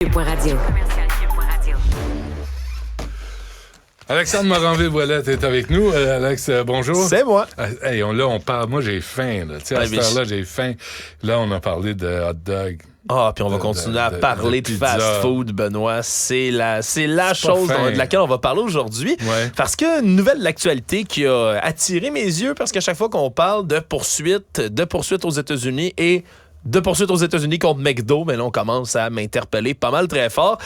cube.radio. Alexandre Moranville-Ouellette est avec nous. Alex, bonjour. C'est moi. Hey, on parle. Moi, j'ai faim. Là. Tu sais, à cette heure-là, j'ai faim. Là, on a parlé de hot dog. Ah, puis on va continuer à parler de fast-food, Benoît. C'est la chose de laquelle on va parler aujourd'hui. Ouais. Parce qu'une nouvelle de l'actualité qui a attiré mes yeux, parce qu'à chaque fois qu'on parle de poursuite aux États-Unis et de poursuite aux États-Unis contre McDo, mais là, on commence à m'interpeller pas mal très fort.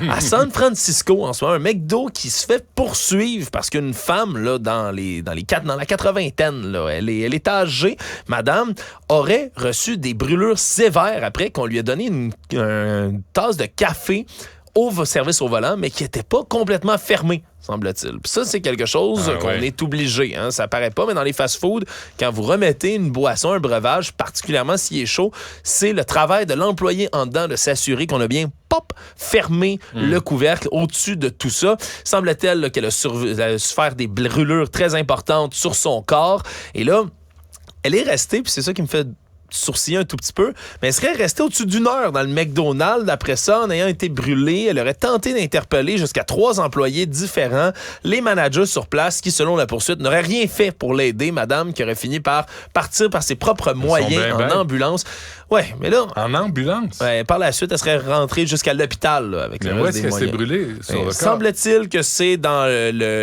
À San Francisco, en ce moment, un McDo qui se fait poursuivre parce qu'une femme, là, dans la 80aine, là, elle est âgée, madame, aurait reçu des brûlures sévères après qu'on lui a donné une tasse de café au service au volant, mais qui n'était pas complètement fermé, semble-t-il. Puis ça, c'est quelque chose qu'on est obligé. Hein? Ça paraît pas, mais dans les fast-foods, quand vous remettez une boisson, un breuvage, particulièrement s'il est chaud, c'est le travail de l'employé en dedans de s'assurer qu'on a bien fermé le couvercle au-dessus de tout ça. Semble-t-il là, qu'elle a souffert des brûlures très importantes sur son corps. Et là, elle est restée, puis c'est ça qui me fait sourciller un tout petit peu, mais elle serait restée au-dessus d'une heure dans le McDonald's. Après ça, en ayant été brûlée, elle aurait tenté d'interpeller jusqu'à 3 employés différents, les managers sur place qui, selon la poursuite, n'auraient rien fait pour l'aider, madame, qui aurait fini par partir par ses propres moyens en ambulance. Ouais, mais là... En ambulance? Ouais, par la suite, elle serait rentrée jusqu'à l'hôpital là, avec le reste des moyens. Où est-ce qu'elle s'est brûlée sur le corps? Semble-t-il que c'est dans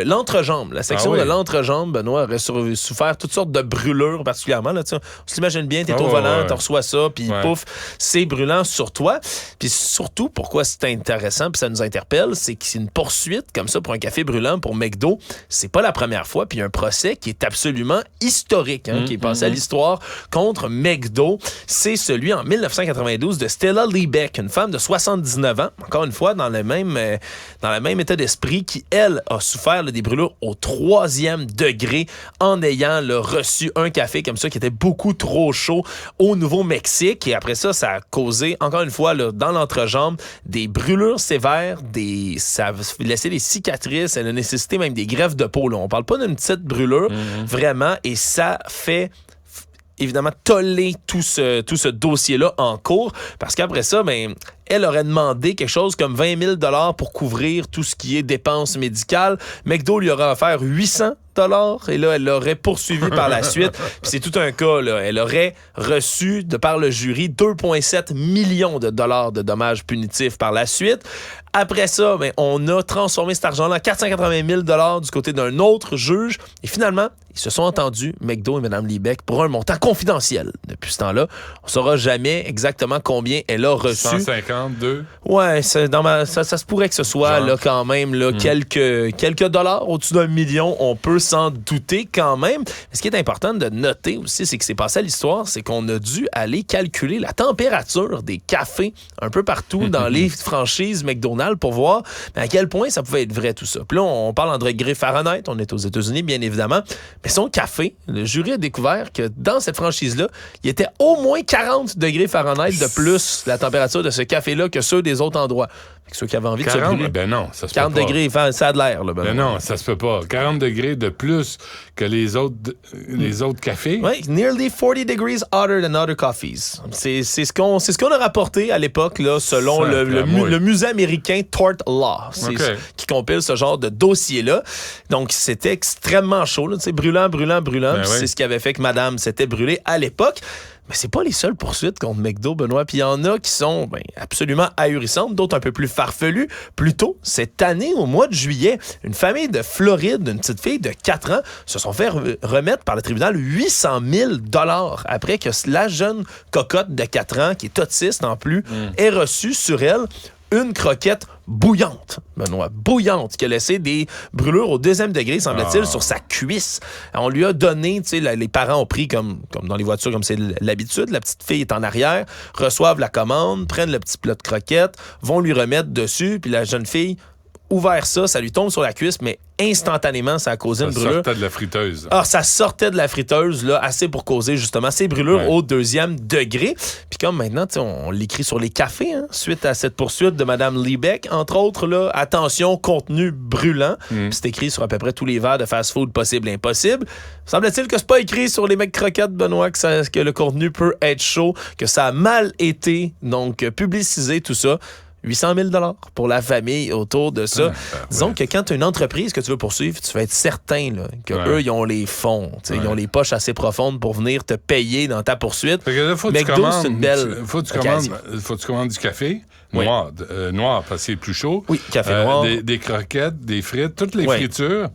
l'entrejambe. La section de l'entrejambe, Benoît, aurait souffert toutes sortes de brûlures, particulièrement. Là, on s'imagine bien, t'es au volant, tu reçois ça, puis pouf, c'est brûlant sur toi. Puis surtout, pourquoi c'est intéressant, puis ça nous interpelle, c'est que c'est une poursuite comme ça pour un café brûlant pour McDo. C'est pas la première fois, puis un procès qui est absolument historique, qui est passé à l'histoire contre McDo. C'est celui en 1992 de Stella Liebeck, une femme de 79 ans, encore une fois dans le même état d'esprit, qui, elle, a souffert des brûlures au 3e degré en ayant reçu un café comme ça qui était beaucoup trop chaud au Nouveau-Mexique. Et après ça, ça a causé, encore une fois, là, dans l'entrejambe, des brûlures sévères, ça a laissé des cicatrices, elle a nécessité même des greffes de peau. Là. On parle pas d'une petite brûlure, vraiment, et ça fait évidemment toller tout ce dossier-là en cours, parce qu'après ça, elle aurait demandé quelque chose comme 20 000 $ pour couvrir tout ce qui est dépenses médicales. McDo lui aurait offert 800 $, et là, elle l'aurait poursuivi par la suite. Puis c'est tout un cas, là. Elle aurait reçu, de par le jury, 2,7 millions de dollars de dommages punitifs par la suite. Après ça, on a transformé cet argent-là en 480 000 $ du côté d'un autre juge. Et finalement, ils se sont entendus, McDo et Mme Liebeck, pour un montant confidentiel. Depuis ce temps-là, on ne saura jamais exactement combien elle a reçu. 152? Ouais, ça se pourrait que ce soit là, quand même quelques dollars au-dessus d'1 million. On peut s'en douter quand même. Mais ce qui est important de noter aussi, c'est que c'est passé à l'histoire, c'est qu'on a dû aller calculer la température des cafés un peu partout dans les franchises McDonald's pour voir à quel point ça pouvait être vrai tout ça. Puis là, on parle en degrés Fahrenheit, on est aux États-Unis bien évidemment, mais son café, le jury a découvert que dans cette franchise-là, il était au moins 40 degrés Fahrenheit de plus la température de ce café-là que ceux des autres endroits. Ceux qui avaient envie 40, de se brûler. Ben non, ça se 40 peut pas. degrés, ça a de l'air. Là, ben non, ça se peut pas. 40 degrés de plus que les autres cafés. Oui, nearly 40 degrees hotter than other coffees. C'est ce qu'on a rapporté à l'époque, là, selon le musée américain Tort Law, qui compile ce genre de dossier-là. Donc, c'était extrêmement chaud, là, brûlant. Ben c'est ce qui avait fait que madame s'était brûlée à l'époque. Mais c'est pas les seules poursuites contre McDo, Benoît. Puis il y en a qui sont absolument ahurissantes, d'autres un peu plus farfelues. Plus tôt, cette année, au mois de juillet, une famille de Floride, une petite fille de 4 ans, se sont fait remettre par le tribunal 800 000 $ après que la jeune cocotte de 4 ans, qui est autiste en plus, ait reçu sur elle une croquette bouillante, Benoît, bouillante, qui a laissé des brûlures au 2e degré, semble-t-il, sur sa cuisse. On lui a donné, tu sais, les parents ont pris, comme dans les voitures, comme c'est l'habitude, la petite fille est en arrière, reçoivent la commande, prennent le petit plat de croquettes, vont lui remettre dessus, puis la jeune fille ouvert ça lui tombe sur la cuisse, mais instantanément, ça a causé une brûlure. Ça sortait de la friteuse. Alors, ça sortait de la friteuse, là, assez pour causer justement ces brûlures au 2e degré. Puis comme maintenant, on l'écrit sur les cafés, suite à cette poursuite de Mme Liebeck, entre autres, là, attention, contenu brûlant. Puis c'est écrit sur à peu près tous les verres de fast-food possible et impossible. Semble-t-il que c'est pas écrit sur les McCroquettes, Benoît, que le contenu peut être chaud, que ça a mal été, donc, publicisé, tout ça. 800 000 $ pour la famille autour de ça. Disons que quand tu as une entreprise que tu veux poursuivre, tu vas être certain là, qu'eux, ils ont les fonds. Ils ont les poches assez profondes pour venir te payer dans ta poursuite. McDo, c'est une belle faut que tu commandes du café noir, parce que c'est plus chaud. Oui, café noir. Des croquettes, des frites, toutes les fritures.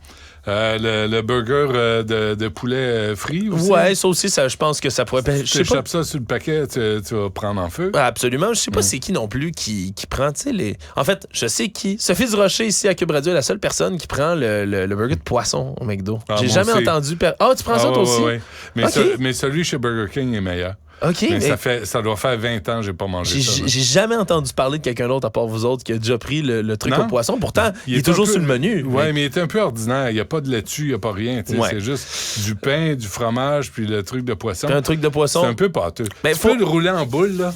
Le burger de poulet frit aussi. Ouais, ça aussi, je pense que ça pourrait... Si tu échappes ça sur le paquet, tu vas prendre en feu. Absolument. Je sais pas c'est qui non plus qui prend, tu sais, les... En fait, je sais qui. Sophie Durocher, ici, à Cube Radio, est la seule personne qui prend le burger de poisson au McDo. J'ai jamais entendu... tu prends ça toi aussi? Ouais. Mais celui chez Burger King est meilleur. OK. Mais ça doit faire 20 ans que j'ai pas mangé ça. J'ai jamais entendu parler de quelqu'un d'autre à part vous autres qui a déjà pris le truc au poisson. Pourtant, il est toujours sur le menu. Oui, mais il est un peu ordinaire. Il n'y a pas de laitue, il n'y a pas rien. C'est juste du pain, du fromage, puis le truc de poisson. Puis un truc de poisson. C'est un peu pâteux. Tu peux le rouler en boule, là.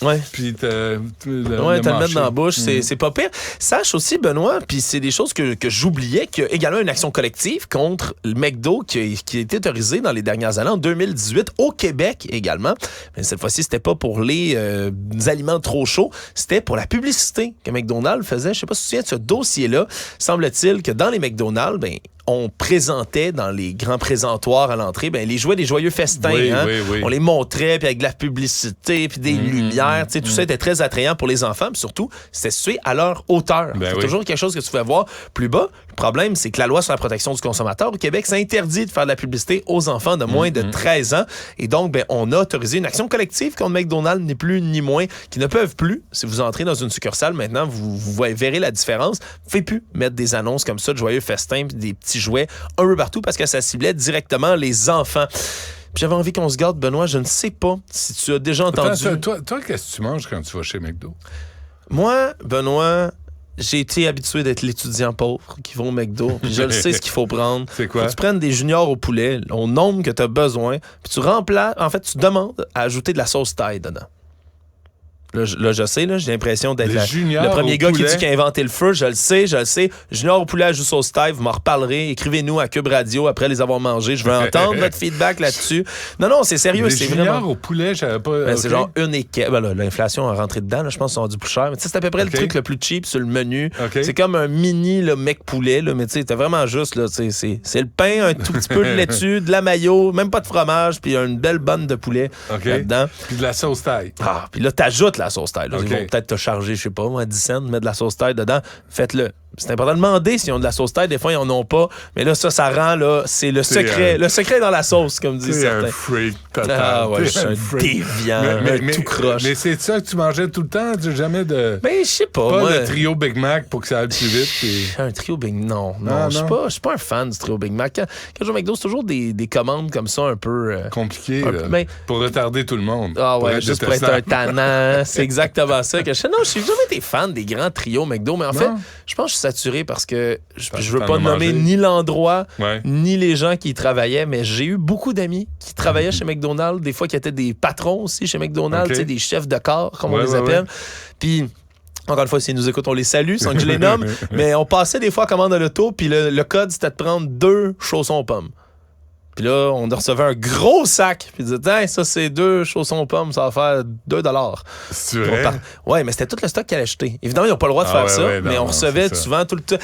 Ouais. Puis le mettre dans la bouche, c'est pas pire. Sache aussi, Benoît, puis c'est des choses que j'oubliais, qu'il y a également une action collective contre le McDo qui a été autorisée dans les dernières années, en 2018, au Québec également. Mais cette fois-ci, c'était pas pour les aliments trop chauds, c'était pour la publicité que McDonald's faisait. Je sais pas si tu te souviens de ce dossier-là. Semble-t-il que dans les McDonald's, on présentait dans les grands présentoirs à l'entrée les jouets des joyeux festins. Oui. On les montrait, puis avec de la publicité, puis des lumières. Tout ça était très attrayant pour les enfants. Puis surtout, c'était situé à leur hauteur. C'est toujours quelque chose que tu pouvais voir plus bas. Le problème, c'est que la loi sur la protection du consommateur au Québec, ça interdit de faire de la publicité aux enfants de moins de 13 ans. Et donc, on a autorisé une action collective contre McDonald's, ni plus ni moins, qui ne peuvent plus, si vous entrez dans une succursale maintenant, vous verrez la différence. Vous ne pouvez plus mettre des annonces comme ça de joyeux festins, puis des petits jouets un peu partout parce que ça ciblait directement les enfants. Puis j'avais envie qu'on se garde, Benoît, je ne sais pas si tu as déjà entendu... Toi, qu'est-ce que tu manges quand tu vas chez McDo? Moi, Benoît, j'ai été habitué d'être l'étudiant pauvre qui va au McDo. Puis je le sais ce qu'il faut prendre. C'est quoi? Faut que tu prennes des juniors au poulet, au nombre que tu as besoin, puis tu remplaces... En fait, tu demandes à ajouter de la sauce thaï dedans. Là, je sais, j'ai l'impression d'être le premier gars qui dit qu'il a inventé le feu. Je le sais. Junior au poulet à juste sauce thaï, vous m'en reparlerez. Écrivez-nous à Cube Radio après les avoir mangés. Je veux entendre votre feedback là-dessus. Non, c'est sérieux. C'est juniors vraiment... au poulet, je savais pas. C'est genre une équipe. L'inflation a rentré dedans. Là, je pense qu'ils sont du plus cher. Mais c'est à peu près le truc le plus cheap sur le menu. C'est comme un mini mec poulet. Là, mais tu sais, t'es vraiment juste. Là, c'est le pain, un tout petit peu de laitue, de la mayo, même pas de fromage, puis une belle bonne de poulet là-dedans. Puis de la sauce thaï. Puis là, t'ajoutes la sauce thaï. Ils vont peut-être te charger, je sais pas, 10 cents, mettre de la sauce thaï dedans. Faites-le. C'est important de demander s'ils ont de la sauce thaï. Des fois, ils en ont pas. Mais là, ça rend, là, c'est le secret. Le secret est dans la sauce, comme disent certains. C'est un freak total. Ah ouais, je suis un déviant, tout croche. Mais c'est ça que tu mangeais tout le temps? Jamais de... Ben, je sais pas. Pas le trio Big Mac pour que ça aille plus vite? Un trio Big Mac? Non. Je suis pas un fan du trio Big Mac. Quand je vais au McDo, c'est toujours des commandes comme ça un peu... compliquées, pour retarder tout le monde. Ah ouais, juste pour être un tannant. C'est exactement ça que je fais. Non, je n'ai jamais été fan des grands trios McDo, mais en fait, je pense que je suis saturé parce que je veux pas nommer ni l'endroit, ni les gens qui y travaillaient, mais j'ai eu beaucoup d'amis qui travaillaient chez McDonald's, des fois qui étaient des patrons aussi chez McDonald's, des chefs de corps, comme on les appelle. Puis... Encore une fois, s'ils nous écoutent, on les salue sans que je les nomme. Mais on passait des fois à commande de l'auto, puis le code, c'était de prendre 2 chaussons aux pommes. Puis là, on recevait un gros sac. Puis ils disaient, ça, c'est 2 chaussons aux pommes, ça va faire $2. C'est vrai? Ouais, mais c'était tout le stock qu'elle achetait. Évidemment, ils n'ont pas le droit de faire ça, mais on recevait souvent tout le temps.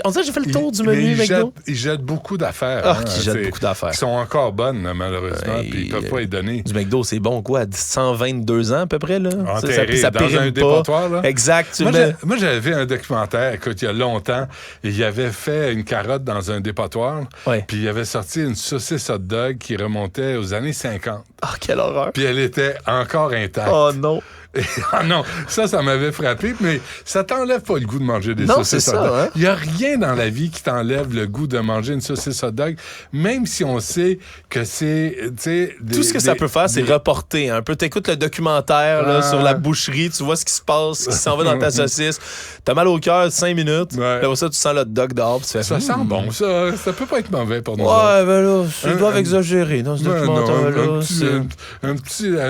On dirait que j'ai fait le tour du menu, McDo. Ils jettent beaucoup d'affaires. Ils jettent beaucoup d'affaires. Qui sont encore bonnes, malheureusement, puis ils ne peuvent pas les donner. Du McDo, c'est bon, quoi, à 122 ans à peu près, là? Enterré ça dans un dépotoir, là? Exact. Moi, j'avais vu un documentaire, écoute, il y a longtemps, il avait fait une carotte dans un dépotoir, puis il avait sorti une saucisse hot dog qui remontait aux années 50. Ah, quelle horreur! Puis elle était encore intacte. Oh non! Ah non, ça m'avait frappé, mais ça t'enlève pas le goût de manger des saucisses hot dog. Il n'y a rien dans la vie qui t'enlève le goût de manger une saucisse hot dog, même si on sait que c'est... Tout ce que ça peut faire, c'est reporter un peu. T'écoutes le documentaire là, sur la boucherie, tu vois ce qui se passe, ce qui s'en va dans ta saucisse. T'as mal au cœur 5 minutes, après ça, tu sens le hot dog dehors, puis tu fais... Ça sent bon, ça peut pas être mauvais pour nous. Ouais, ben là, ils doivent exagérer dans ce documentaire-là. Un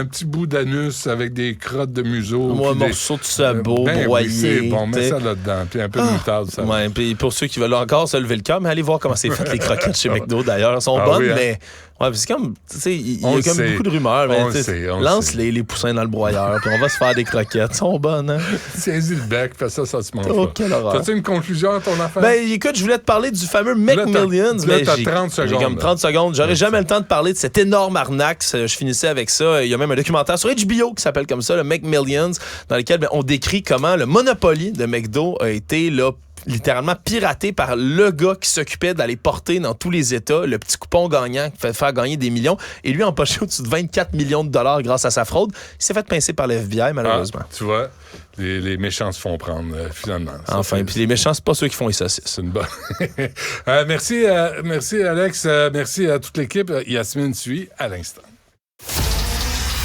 petit bout d'anus avec des crottes de museau. Un morceau de sabot broyé. Oui, c'est bon, mets ça là-dedans. Puis un peu de moutarde. Ça. Puis pour ceux qui veulent encore se lever le cœur, mais allez voir comment c'est fait les croquettes chez McDo d'ailleurs. Elles sont bonnes, mais Ouais, c'est comme, tu sais, il y a comme beaucoup de rumeurs. Mais lance les poussins dans le broyeur, puis on va se faire des croquettes. Ils sont bonnes, hein? Saisis le bec, fais ça se mange pas. Quelle horreur. T'as-tu une conclusion à ton affaire? Ben, écoute, je voulais te parler du fameux McMillions. Là, t'as 30 secondes. J'ai comme 30 secondes. J'aurais jamais le temps de parler de cette énorme arnaque. Je finissais avec ça. Il y a même un documentaire sur HBO qui s'appelle comme ça, le McMillions, dans lequel on décrit comment le Monopoly de McDo a été là littéralement piraté par le gars qui s'occupait d'aller porter dans tous les États le petit coupon gagnant qui fait faire gagner des millions. Et lui a empoché au-dessus de 24 millions de dollars grâce à sa fraude. Il s'est fait pincer par le FBI, malheureusement. Tu vois, les méchants se font prendre, finalement. Enfin, puis les méchants, c'est pas ceux qui font les saucisses. C'est une bonne... merci, Alex. Merci à toute l'équipe. Yasmine suit à l'instant.